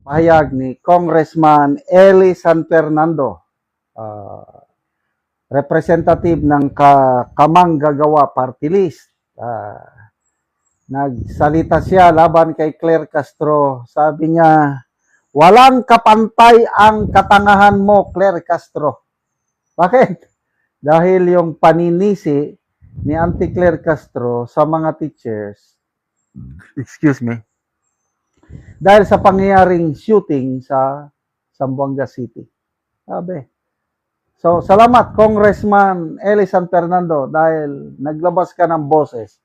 pahayag ni Congressman Eli San Fernando, representative ng Kamanggagawa Party List. Nagsalita siya laban kay Claire Castro. Sabi niya, walang kapantay ang katangahan mo, Claire Castro. Bakit? Dahil yung paninisi ni Auntie Claire Castro sa mga teachers, excuse me, dahil sa pangyayaring shooting sa Zamboanga City. Sabi. So, salamat Congressman Eli San Fernando dahil naglabas ka ng boses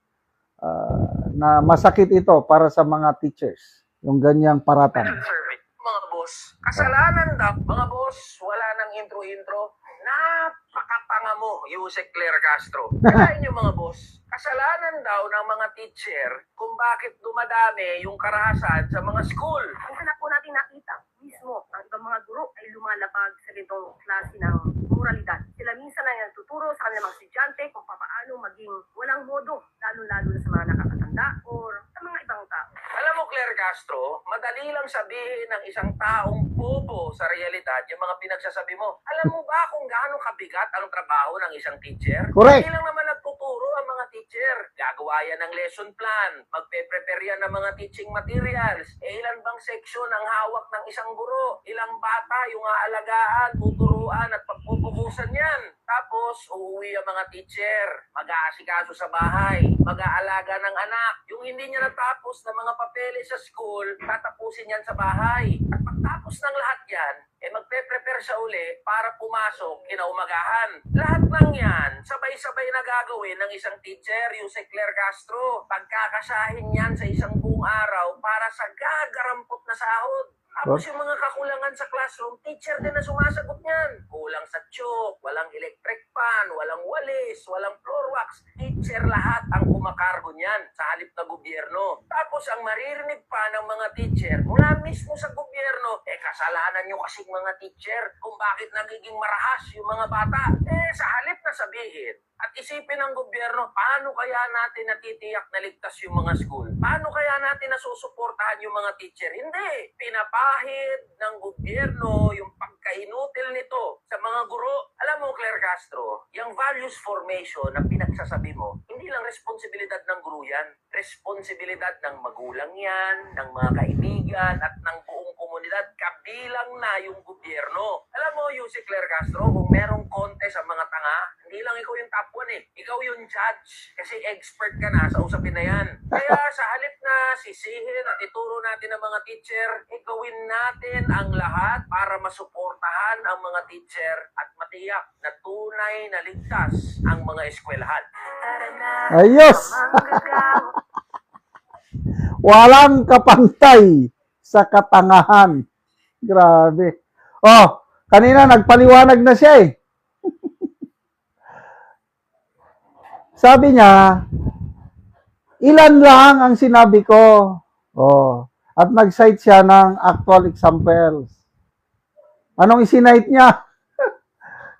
na masakit ito para sa mga teachers, yung ganyang paratang. Mga boss, kasalanan daw, mga boss, wala nang intro-intro. Napakatanga mo, Yusek Claire Castro. Kaya nyo mga boss, kasalanan daw ng mga teacher kung bakit dumadami yung karahasan sa mga school. Kung anak po natin nakita mismo, ang ibang mga guro ay lumalabag sa ganitong klase ng moralidad. Sila minsan ay nagtuturo sa kanilang mga estudyante kung paano maging walang modo, lalo-lalo na sa mga nakakatanda or sa mga ibang tao. Alam mo, Claire Castro, madali lang sabihin ng isang taong bobo sa realidad yung mga pinagsasabi mo. Alam mo ba kung gaano kabigat ang trabaho ng isang teacher? Correct. Hindi lang naman nagtuturo ang mga teacher. Gagawa yan ng lesson plan. Magpe-prepare yan ng mga teaching materials. Ilan bang section ang hawak ng isang guro? Ilang bata yung aalagaan, tuturuan at pagpupukusan yan? Tapos, uuwi ang mga teacher. Mag-aasikaso sa bahay. Mag-aalaga ng anak. Yung hindi niya natapos na mga papeles sa school, tatapusin yan sa bahay. At pagtapos ng lahat yan, magpe-prepare siya uli para pumasok kinaumagahan. Lahat ng yan, sabay-sabay na gagawin ng isang teacher, yung si Claire Castro. Pagkakasahin yan sa isang buong araw para sa gagarampot na sahod. Tapos yung mga kakulangan sa classroom, teacher din na sumasagot niyan. Kulang sa tiyok, walang electric fan, walang walis, walang floor wax. Teacher lahat ang kumakargo niyan sa halip na gobyerno. Tapos ang maririnig pa ng mga teacher mula mismo sa gobyerno, kasalanan nyo kasing mga teacher kung bakit nagiging marahas yung mga bata. Sa halip na sabihin, at isipin ng gobyerno, paano kaya natin natitiyak na ligtas yung mga school? Paano kaya natin nasusuportahan yung mga teacher? Hindi. Pinapahid ng gobyerno yung pagkainutil nito sa mga guro. Alam mo, Claire Castro, yung values formation na pinagsasabi mo, hindi lang responsibilidad ng guro yan. Responsibilidad ng magulang yan, ng mga kaibigan, at ng buong komunidad, kabilang na yung gobyerno. Alam mo, Yusek Claire Castro, kung merong contest sa mga tanga, hindi lang ikaw yung top 1 Ikaw yung judge. Kasi expert ka na sa usapin na yan. Kaya sa halip na sisihin at ituro natin ang mga teacher, gawin natin ang lahat para masuportahan ang mga teacher at matiyak na tunay na ligtas ang mga eskwelahan. Ayos! Walang kapantay sa katangahan. Grabe. Oh, kanina nagpaliwanag na siya Sabi niya, ilan lang ang sinabi ko. Oh, at nag-cite siya ng actual examples. Anong isinite niya?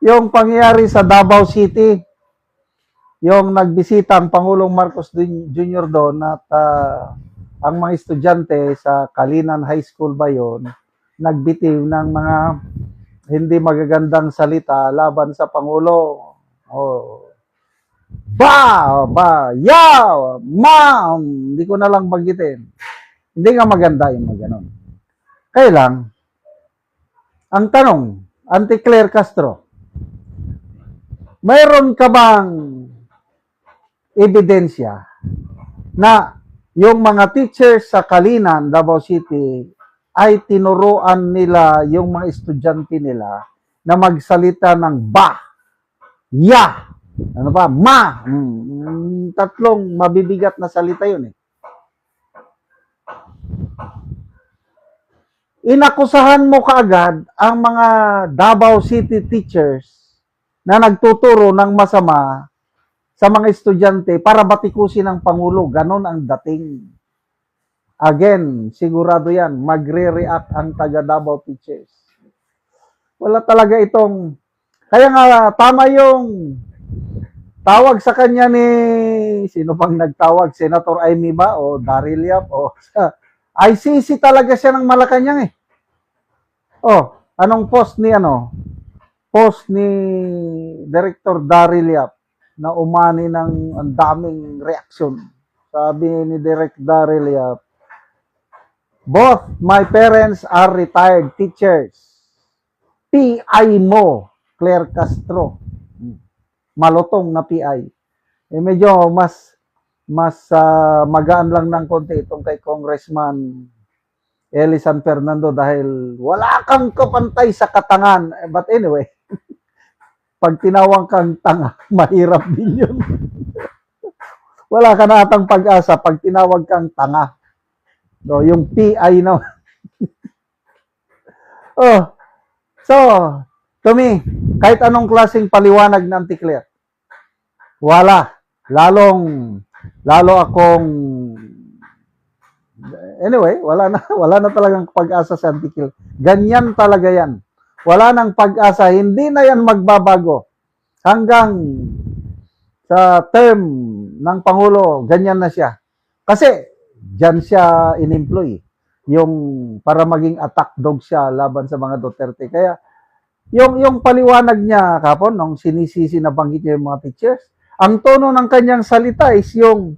Yung pangyayari sa Davao City. Yung nagbisita ang Pangulong Marcos Jr. doon at ang mga estudyante sa Kalinan High School ba yun, nagbitiw ng mga hindi magagandang salita laban sa Pangulo. Oh. Yaw, ma'am, hindi ko na lang bagitin. Hindi nga maganda yung mga ganon. Kaya lang, ang tanong, Auntie Claire Castro, mayroon ka bang ebidensya na yung mga teachers sa Kalinan, Davao City, ay tinuruan nila yung mga estudyante nila na magsalita ng ya, ano pa, tatlong mabibigat na salita yun Inakusahan mo kaagad ang mga Davao City teachers na nagtuturo ng masama sa mga estudyante para batikusin ng Pangulo. Ganon ang dating. Again, sigurado yan, magre-react ang taga Davao teachers. Wala talaga itong, kaya nga tama yung tawag sa kanya ni, sino bang nagtawag? Senator Amy ba? O Daryl Yap? O ICC talaga siya ng Malacanang Oh, anong post ni Post ni Director Daryl Yap na umani ng ang daming reaksyon. Sabi ni Direct Daryl Yap, both my parents are retired teachers. PI mo, Claire Castro. Malutong na PI. Eh medyo mas magaan lang ng konti itong kay Congressman Eli San Fernando dahil wala kang kapantay sa katangan. But anyway, pag tinawag kang tanga, mahirap din yun. Wala ka na atang pag-asa pag tinawag kang tanga. So, yung PI na. Oh, so, to me, kahit anong klaseng paliwanag ng Anti-Claire, wala. Lalo akong anyway, wala na talagang pag-asa sa Anti-Claire. Ganyan talaga yan. Wala nang pag-asa, hindi na yan magbabago. Hanggang sa term ng Pangulo, ganyan na siya. Kasi, dyan siya in-employ. Yung para maging attack dog siya laban sa mga Duterte. Kaya, yung paliwanag niya kapon, nung sinisisi na banggit niya yung mga teachers, ang tono ng kanyang salita is yung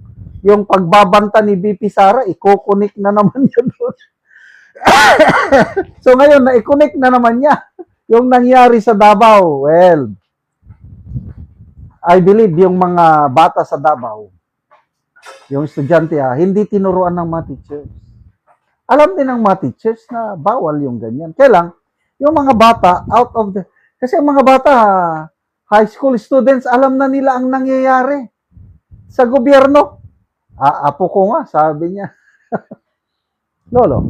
pagbabanta ni BP Sara, iko-connect na naman niya doon. So ngayon, na-connect na naman niya yung nangyari sa Davao. Well, I believe yung mga bata sa Davao, yung estudyante hindi tinuruan ng mga teachers. Alam din ng mga teachers na bawal yung ganyan. Kaya lang, yung mga bata, kasi ang mga bata, high school students, alam na nila ang nangyayari sa gobyerno. Apo ko nga, sabi niya. Lolo,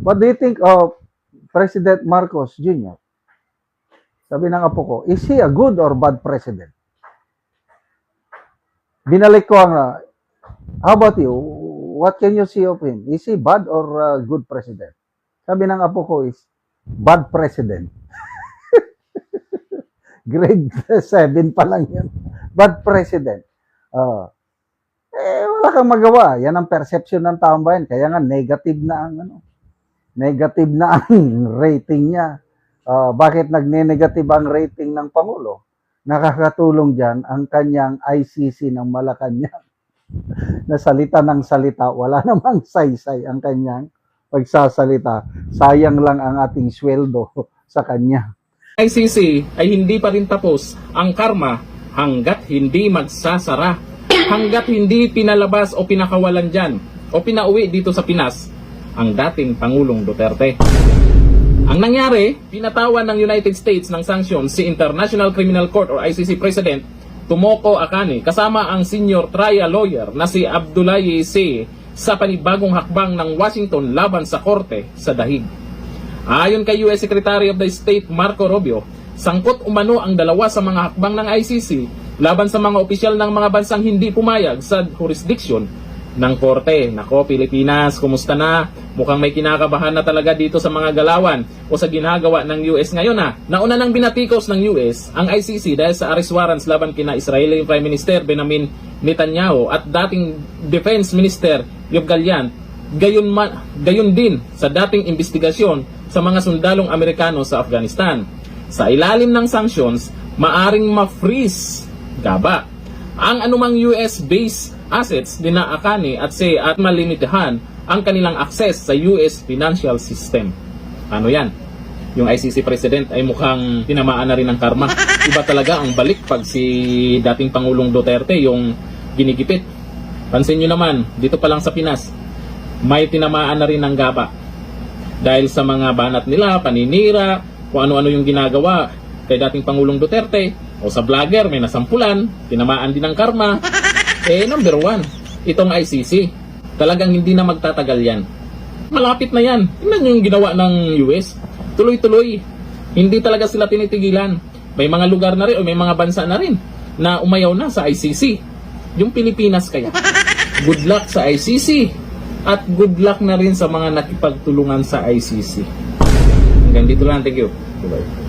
what do you think of President Marcos Jr.? Sabi ng apo ko, is he a good or bad president? Binalik ko how about you? What can you see of him? Is he bad or good president? Sabi ng apo ko is, bad president. Grade 7 pa lang yan. Bad president. Wala kang magawa. Yan ang perception ng taong bayan. Kaya nga, negative na ang rating niya. Bakit nagne-negative ang rating ng Pangulo? Nakakatulong dyan ang kanyang ICC ng Malacanang. Na salita ng salita, wala namang saysay ang kanyang pagsasalita. Sayang lang ang ating sweldo sa kanya. ICC ay hindi pa rin tapos ang karma hanggat hindi magsasara, hanggat hindi pinalabas o pinakawalan dyan o pinauwi dito sa Pinas ang dating Pangulong Duterte. Ang nangyari, pinatawan ng United States ng sanctions si International Criminal Court or ICC President Tomoko Akane kasama ang senior trial lawyer na si Abdoulaye C. sa panibagong hakbang ng Washington laban sa korte sa dahig. Ayon kay US Secretary of the State Marco Rubio, sangkot umano ang dalawa sa mga hakbang ng ICC laban sa mga opisyal ng mga bansang hindi pumayag sa jurisdiction ng korte. Nako, Pilipinas, kumusta na? Mukhang may kinakabahan na talaga dito sa mga galawan o sa ginagawa ng US ngayon Nauna nang binatikos ng US ang ICC dahil sa arrest warrants laban kina Israeli Prime Minister Benjamin Netanyahu at dating Defense Minister Yoav Gallant. Gayon din sa dating investigasyon sa mga sundalong Amerikano sa Afghanistan. Sa ilalim ng sanctions, maaring ma-freeze gaba ang anumang US-based assets dina Akane at say at malimitahan ang kanilang access sa US financial system. Ano yan? Yung ICC President ay mukhang tinamaan na rin ng karma. Iba talaga ang balik pag si dating Pangulong Duterte yung ginigipit. Pansin nyo naman, dito pa lang sa Pinas, may tinamaan na rin ng gaba. Dahil sa mga banat nila, paninira, kung ano-ano yung ginagawa kay dating Pangulong Duterte, o sa vlogger, may nasampulan, tinamaan din ng karma. Number 1, itong ICC. Talagang hindi na magtatagal yan. Malapit na yan. Tingnan nyo yung ginawa ng US. Tuloy-tuloy. Hindi talaga sila tinitigilan. May mga lugar na rin o may mga bansa na rin na umayaw na sa ICC. Yung Pilipinas kaya. Good luck sa ICC. At good luck na rin sa mga nakipagtulungan sa ICC. Hanggang dito lang. Thank you. Bye-bye.